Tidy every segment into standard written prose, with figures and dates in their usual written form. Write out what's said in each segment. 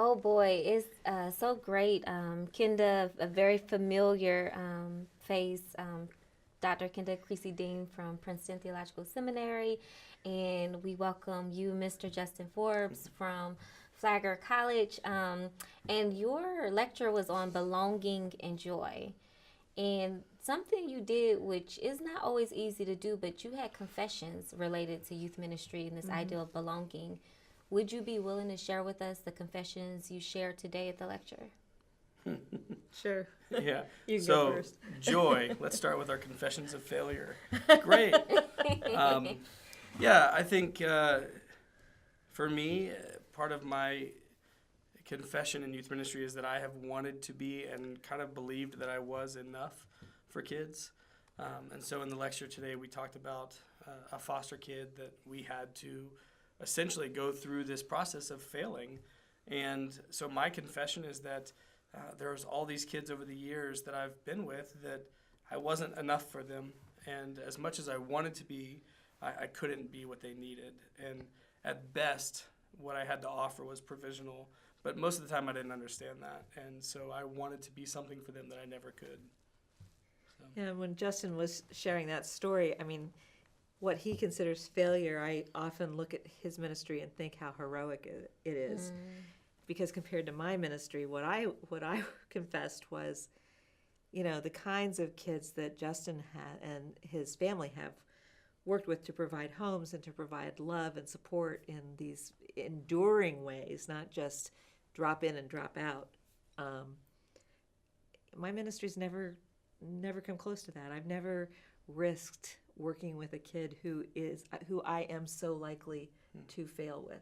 Oh boy, it's so great. Kenda, a very familiar face, Dr. Kenda Creasy Dean from Princeton Theological Seminary, and we welcome you, Mr. Justin Forbes from Flagler College. And your lecture was on belonging and joy. And something you did, which is not always easy to do, but you had confessions related to youth ministry and this idea of belonging. Would you be willing to share with us the confessions you shared today at the lecture? Sure. Yeah. You can so go first. Joy. Let's start with our confessions of failure. Great. Yeah, I think for me, part of my confession in youth ministry is that I have wanted to be and kind of believed that I was enough for kids. And so in the lecture today, we talked about a foster kid that we had to essentially go through this process of failing. And so my confession is that there's all these kids over the years that I've been with that I wasn't enough for them. And as much as I wanted to be, I couldn't be what they needed. And at best, what I had to offer was provisional. But most of the time, I didn't understand that. And so I wanted to be something for them that I never could. So. Yeah, when Justin was sharing that story, I mean, what he considers failure, I often look at his ministry and think how heroic it is. Because compared to my ministry, what I confessed was, you know, the kinds of kids that Justin had and his family have worked with to provide homes and to provide love and support in these enduring ways, not just drop in and drop out. My ministry's never come close to that. I've never risked working with a kid who I am so likely to fail with.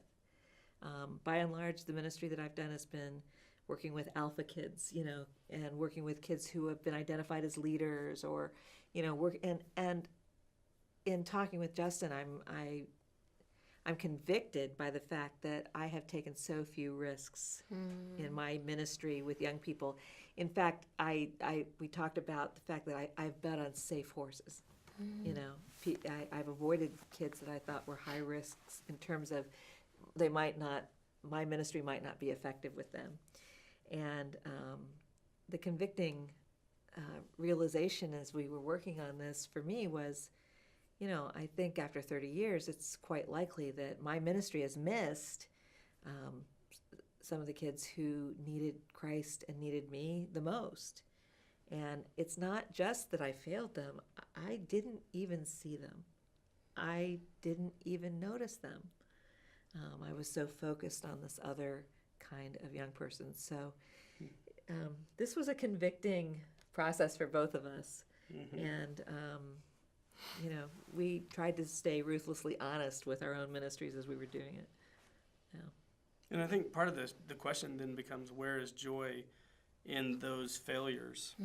By and large, the ministry that I've done has been working with alpha kids, you know, and working with kids who have been identified as leaders, or, you know, and in talking with Justin, I'm convicted by the fact that I have taken so few risks in my ministry with young people. In fact, we talked about the fact that I've bet on safe horses. You know, I've avoided kids that I thought were high risks in terms of my ministry might not be effective with them. And the convicting realization as we were working on this for me was, you know, I think after 30 years, it's quite likely that my ministry has missed some of the kids who needed Christ and needed me the most. And it's not just that I failed them. I didn't even see them. I didn't even notice them. I was so focused on this other kind of young person. So this was a convicting process for both of us. And, you know, we tried to stay ruthlessly honest with our own ministries as we were doing it. Yeah. And I think part of the question then becomes, where is joy in those failures?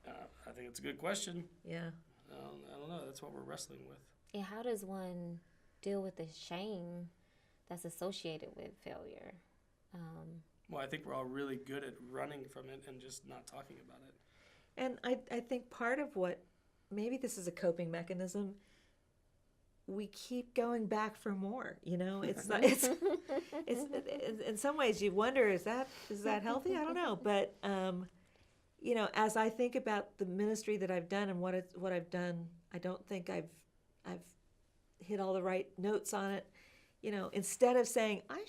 I think it's a good question. Yeah. I don't know. That's what we're wrestling with. And how does one deal with the shame that's associated with failure? Well, I think we're all really good at running from it and just not talking about it. And I think part of what, maybe this is a coping mechanism, we keep going back for more. You know, it's in some ways you wonder, is that healthy? I don't know, but you know, as I think about the ministry that I've done and what I've done, I don't think I've hit all the right notes on it. You know, instead of saying I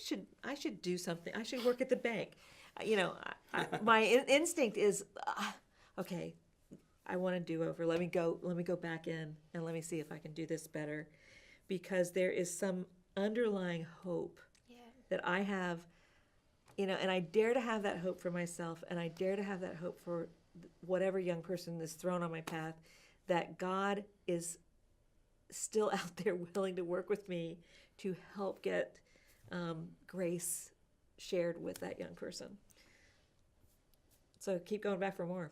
should do something, I should work at the bank. You know, my instinct is, okay, I want to do over. Let me go back in and let me see if I can do this better, because there is some underlying hope that I have, you know, and I dare to have that hope for myself, and I dare to have that hope for whatever young person is thrown on my path, that God is still out there willing to work with me to help get grace shared with that young person. So keep going back for more.